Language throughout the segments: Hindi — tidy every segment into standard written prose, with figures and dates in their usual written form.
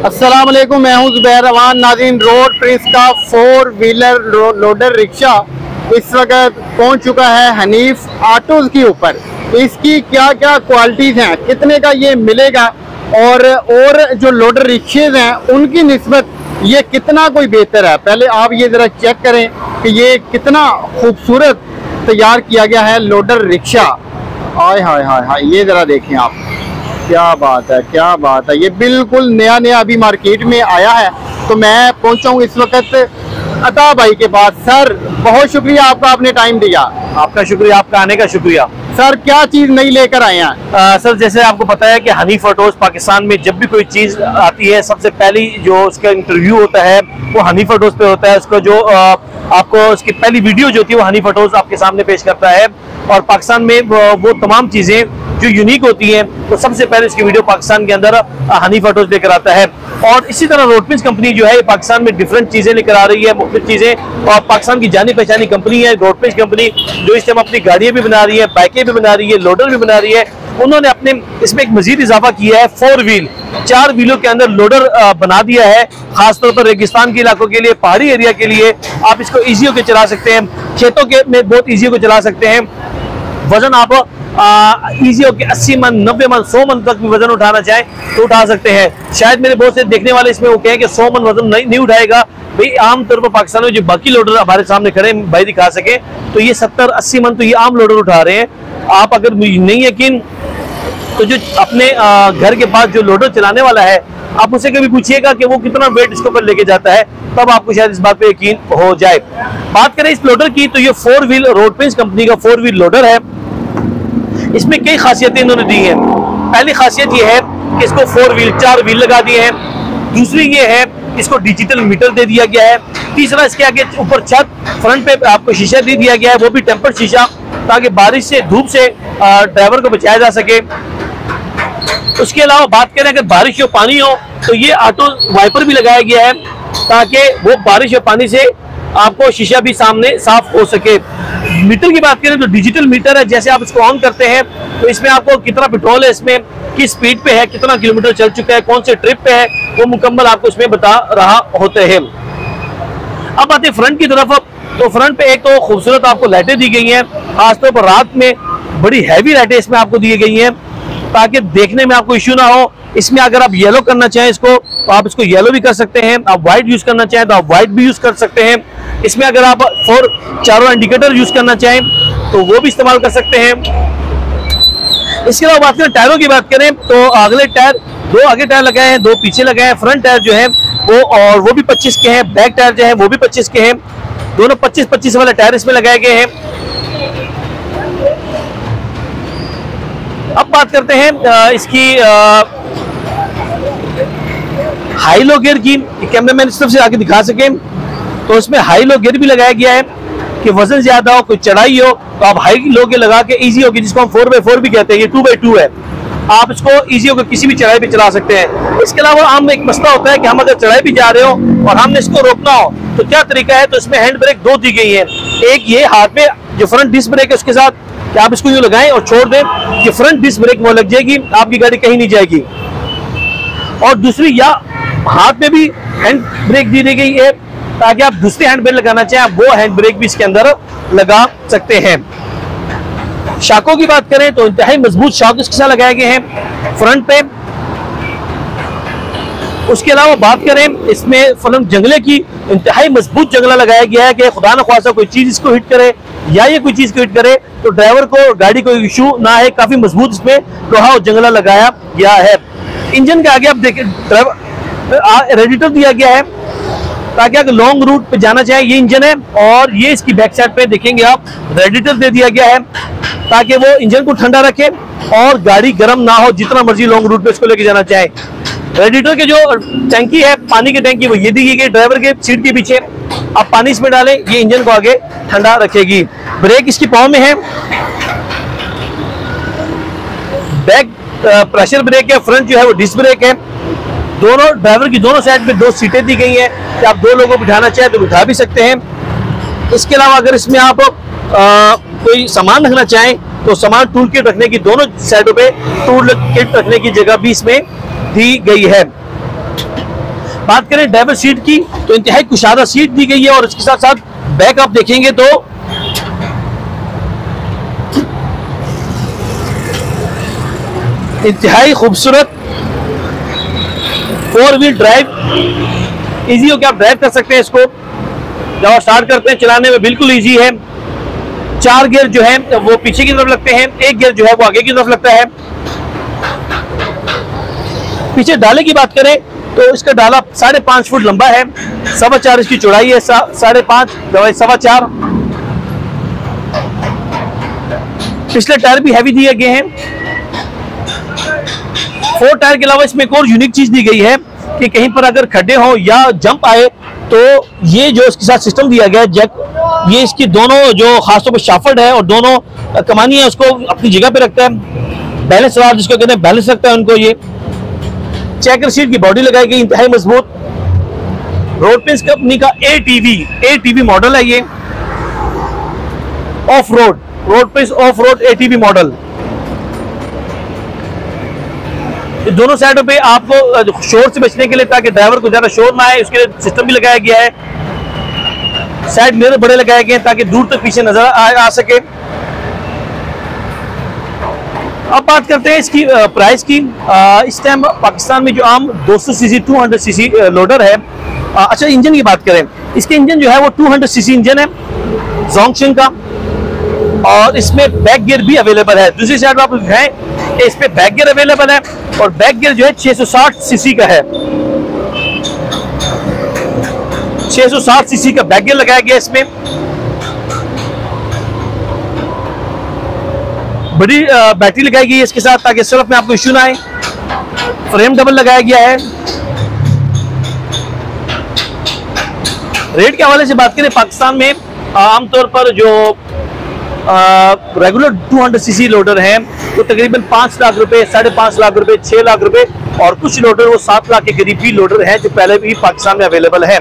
अस्सलाम वालेकुम, मैं हूं ज़ुबैर रवान। नाज़रीन, रोड प्रिंस का 4 व्हीलर लोडर रिक्शा इस वक्त पहुंच चुका है हनीफ ऑटोज़ के ऊपर। इसकी क्या क्या क्वालिटीज़ हैं, कितने का ये मिलेगा और जो लोडर रिक्शेज़ हैं उनकी निस्बत ये कितना कोई बेहतर है। पहले आप ये ज़रा चेक करें कि ये कितना खूबसूरत तैयार किया गया है लोडर रिक्शा। हाय हाय हाय हाय, ये ज़रा देखें आप, क्या बात है, क्या बात है। ये बिल्कुल नया नया अभी मार्केट में आया है। तो मैं पहुंचा हूँ इस वक्त अता भाई के पास। सर, बहुत शुक्रिया आपका, आपने टाइम दिया। आपका शुक्रिया, आपका आने का शुक्रिया। सर, क्या चीज़ नई लेकर आए हैं? सर, जैसे आपको पता है कि हनीफ ऑटोज पाकिस्तान में जब भी कोई चीज़ आती है सबसे पहली जो उसका इंटरव्यू होता है वो हनीफ ऑटोज पे होता है। उसको जो आपको उसकी पहली वीडियो जो होती है वो हनीफ ऑटोज आपके सामने पेश करता है। और पाकिस्तान में वो तमाम चीज़ें जो यूनिक होती हैं तो सबसे पहले उसकी वीडियो पाकिस्तान के अंदर हनीफ ऑटोज लेकर आता है। और इसी तरह रोडपिंस कंपनी जो है पाकिस्तान में डिफरेंट चीज़ें लेकर आ रही है, मुख्तलिफ चीज़ें। और पाकिस्तान की जानी पहचानी कंपनी है रोडपिंस कंपनी, जो इस टाइम अपनी गाड़ियाँ भी बना रही है, बाइकें भी बना रही है, लोडर भी बना रही है। उन्होंने अपने इसमें एक मजीद इजाफा किया है, 4 व्हील 4 व्हीलों के अंदर लोडर बना दिया है। खासतौर पर रेगिस्तान के इलाकों के लिए, पहाड़ी एरिया के लिए आप इसको ईजी होकर चला सकते हैं, खेतों के में बहुत ईजी होकर चला सकते हैं। वजन आप ईजी होकर 80 मन, 90 मन, 100 मन तक भी वजन उठाना चाहें तो उठा सकते हैं। शायद मेरे बहुत से देखने वाले इसमें वो कहें कि 100 मन वजन नहीं उठाएगा। भाई, आमतौर पर पाकिस्तान में जो बाकी लोडर हमारे सामने खड़े हैं, भाई दिखा सके तो ये 70-80 मन तो ये आम लोडर उठा रहे हैं। आप अगर नहीं यकीन तो जो अपने घर के पास जो लोडर चलाने वाला है आप उससे कभी पूछिएगा कि वो कितना वेट इसके ऊपर लेके जाता है, तब आपको शायद इस बात पे यकीन हो जाए। बात करें इस लोडर की तो ये 4 व्हील रोडपिंस कंपनी का 4 व्हील लोडर है। इसमें कई खासियतें इन्होंने दी हैं। पहली खासियत ये है कि इसको 4 व्हील लगा दिए हैं। दूसरी ये है इसको डिजिटल मीटर दे दिया गया है। तीसरा, इसके आगे ऊपर छत फ्रंट पे आपको शीशा दे दिया गया है, वो भी टेम्पर्ड शीशा, ताकि बारिश से, धूप से ड्राइवर को बचाया जा सके। उसके अलावा बात करें अगर बारिश हो, पानी हो तो ये ऑटो वाइपर भी लगाया गया है ताकि वो बारिश और पानी से आपको शीशा भी सामने साफ हो सके। मीटर की बात करें तो डिजिटल मीटर है। जैसे आप इसको ऑन करते हैं तो इसमें आपको कितना पेट्रोल है, इसमें किस स्पीड पे है, कितना किलोमीटर चल चुका है, कौन से ट्रिप पे है, वो मुकम्मल आपको इसमें बता रहा होते हैं। अब आते हैं फ्रंट की तरफ। तो फ्रंट पे एक तो खूबसूरत आपको लाइटें दी गई हैं, खासतौर पर रात में बड़ी हैवी लाइटें इसमें आपको दी गई हैं ताकि देखने में आपको इश्यू ना हो। इसमें अगर आप येलो करना चाहें इसको तो आप इसको येलो भी कर सकते हैं, आप व्हाइट यूज करना चाहें तो आप व्हाइट भी यूज कर सकते हैं। इसमें अगर आप 4 चारों इंडिकेटर यूज करना चाहें तो वो भी इस्तेमाल कर सकते हैं। इसके अलावा बात करें टायरों की बात करें तो अगले टायर 2 आगे टायर लगाए हैं, 2 पीछे लगाए हैं। फ्रंट टायर जो है वो भी 25 के हैं, बैक टायर जो है वो भी 25 के हैं। दोनों 25-25 वाले टायर इसमें लगाए गए हैं। अब बात करते हैं इसकी हाई लो गियर की। कैमरामैन इस तरफ से आके दिखा सके तो इसमें हाई लो गियर भी लगाया गया है कि वजन ज्यादा हो, कोई चढ़ाई हो तो आप हाई लो गियर लगा के इजी होगी, जिसको हम 4x4 भी कहते हैं, ये 2x2 है। आप इसको इजी होकर किसी भी चढ़ाई पे चला सकते हैं। इसके अलावा हम एक मसला होता है कि हम अगर चढ़ाई भी जा रहे हो और हमने इसको रोकना हो तो क्या तरीका है। तो इसमें हैंड ब्रेक 2 दी गई है। एक ये हाथ में जो फ्रंट डिस्क ब्रेक है उसके साथ कि आप इसको यूं लगाएं और छोड़ दें कि फ्रंट डिस्क ब्रेक वो लग जाएगी, आपकी गाड़ी कहीं नहीं जाएगी। और दूसरी, या हाथ में भी हैंड ब्रेक दी गई है ताकि आप दूसरे हैंड ब्रेक लगाना चाहें वो हैंड ब्रेक भी इसके अंदर लगा सकते हैं। शाकों की बात करें तो इंतहाई मजबूत शाक इसके साथ लगाए गए हैं फ्रंट पे। उसके अलावा बात करें इसमें फलन जंगले की, इंतहाई मजबूत जंगला लगाया गया है कि खुदा न ख्वास्ता कोई चीज इसको हिट करे या ये कोई चीज को हिट करे तो ड्राइवर को, गाड़ी को इशू ना है। काफी मजबूत इसमें लोहा और जंगला लगाया गया है। इंजन के आगे आप देखें रेडिएटर दिया गया है ताकि अगर लॉन्ग रूट पे जाना चाहे, ये इंजन है। और ये इसकी बैक साइड पे देखेंगे आप रेडिएटर दे दिया गया है ताकि वो इंजन को ठंडा रखे और गाड़ी गर्म ना हो, जितना मर्जी लॉन्ग रूट पे इसको लेके जाना चाहे। रेडिएटर के जो टैंकी है, पानी की टैंकी, वो ये दी गई ड्राइवर के सीट के पीछे। आप पानी इसमें डालें, ये इंजन को आगे ठंडा रखेगी। ब्रेक इसकी पाँव में है, बैक प्रेशर ब्रेक है, फ्रंट जो है वो डिस्क ब्रेक है। दोनों ड्राइवर की दोनों साइड पे 2 सीटें दी गई हैं कि आप 2 लोगों को बिठाना चाहे तो बिठा भी सकते हैं। इसके अलावा अगर इसमें आप कोई सामान रखना चाहें तो सामान टूल किट रखने की, दोनों साइडों पे टूल किट रखने की जगह भी इसमें दी गई है। बात करें ड्राइवर सीट की तो इंतहाई कुशादा सीट दी गई है और इसके साथ साथ बैक आप देखेंगे तो इंतहाई खूबसूरत 4 व्हील ड्राइव, इजी हो के आप ड्राइव कर सकते हैं इसको। जब आप स्टार्ट करते हैं चलाने में बिल्कुल इजी है। 4 गियर जो है वो पीछे की तरफ लगते हैं, 1 गियर जो है वो आगे की तरफ लगता है। पीछे डाले की बात करें तो इसका डाला 5.5 फुट लंबा है, 4.25 इसकी चौड़ाई है, 5.5 4.25। पिछले टायर भी हैवी दिए गए हैं। 4 टायर के अलावा इसमें एक और यूनिक चीज दी गई है कि कहीं पर अगर खड्डे हो या जंप आए तो ये जो इसके साथ सिस्टम दिया गया है जैक, ये इसकी दोनों जो खासतौर पर शाफट है और दोनों कमानी है उसको अपनी जगह पे रखता है। बैलेंस राड जिसको कहते हैं बैलेंस रखता है उनको। ये चेकर सीट की बॉडी लगाई गई, इंतहाई मजबूत। रोडप्रिंस कंपनी का ATV मॉडल है ये, off road Road Prince off road ATV model. दोनों साइडों पे आपको शोर से बचने के लिए, ताकि ड्राइवर को ज्यादा शोर ना आए, उसके लिए सिस्टम भी लगाया गया है। साइड मिरर बड़े लगाए गए हैं ताकि दूर तक पीछे नजर आ सके। अब बात करते हैं इसकी प्राइस की। इस टाइम पाकिस्तान में जो आम 200 सीसी 200 सीसी लोडर है। अच्छा, इंजन की बात करें, इसके इंजन जो है वो 200 सीसी इंजन है जोंगशेंग का, और इसमें बैक गियर भी अवेलेबल है। दूसरी साइड आप दिखाएं, इस पे बैक गियर अवेलेबल है और बैक गियर जो है 660 सीसी का है। 660 सीसी का बैक गियर लगाया गया इसमें। बड़ी बैटरी लगाई गई है इसके साथ ताकि सर्फ में आपको इश्यू ना आए। फ्रेम डबल लगाया गया है। रेट के हवाले से बात करें, पाकिस्तान में आमतौर पर जो रेगुलर 200 सीसी लोडर हैं वो तकरीबन 5 लाख रुपए, 5.5 लाख रुपए, 6 लाख रुपए, और कुछ लोडर वो 7 लाख के करीब भी लोडर हैं जो पहले भी पाकिस्तान में अवेलेबल है।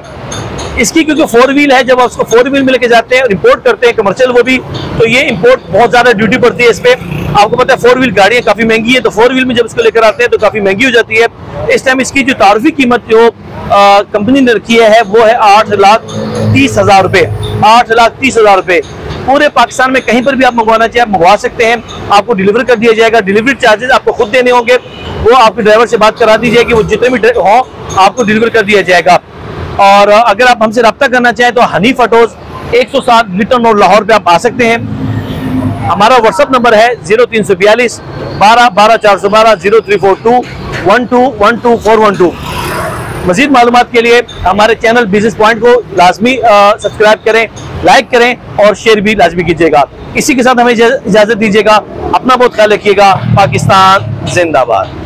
इसकी क्योंकि 4 व्हील है, जब आप उसको 4 व्हील में लेके जाते हैं और इंपोर्ट करते हैं कमर्शियल वो भी, तो ये इंपोर्ट बहुत ज्यादा ड्यूटी पड़ती है इस पे। आपको पता है 4 व्हील गाड़ियां काफी महंगी है, तो 4 व्हील में जब इसको लेकर आते हैं तो काफी महंगी हो जाती है। इस टाइम इसकी जो तारफी कीमत जो कंपनी ने रखी है वो है 8,30,000 रुपए। 8,30,000 रुपए। पूरे पाकिस्तान में कहीं पर भी आप मंगवाना चाहें आप मंगवा सकते हैं, आपको डिलीवर कर दिया जाएगा। डिलीवरी चार्जेस आपको खुद देने होंगे, वो आपके ड्राइवर से बात करा दीजिए कि वो जितने भी हो आपको डिलीवर कर दिया जाएगा। और अगर आप हमसे रब्ता करना चाहें तो हनीफ ऑटोज 107 लिटन रोड लाहौर पे आप आ सकते हैं। हमारा व्हाट्सएप नंबर है 0342 12 12 412 0342 12 12 412। मजीद मालूमात के लिए हमारे चैनल बिजनेस पॉइंट को लाजमी सब्सक्राइब करें, लाइक करें और शेयर भी लाजमी कीजिएगा। इसी के साथ हमें इजाजत दीजिएगा। अपना बहुत ख्याल रखिएगा। पाकिस्तान जिंदाबाद।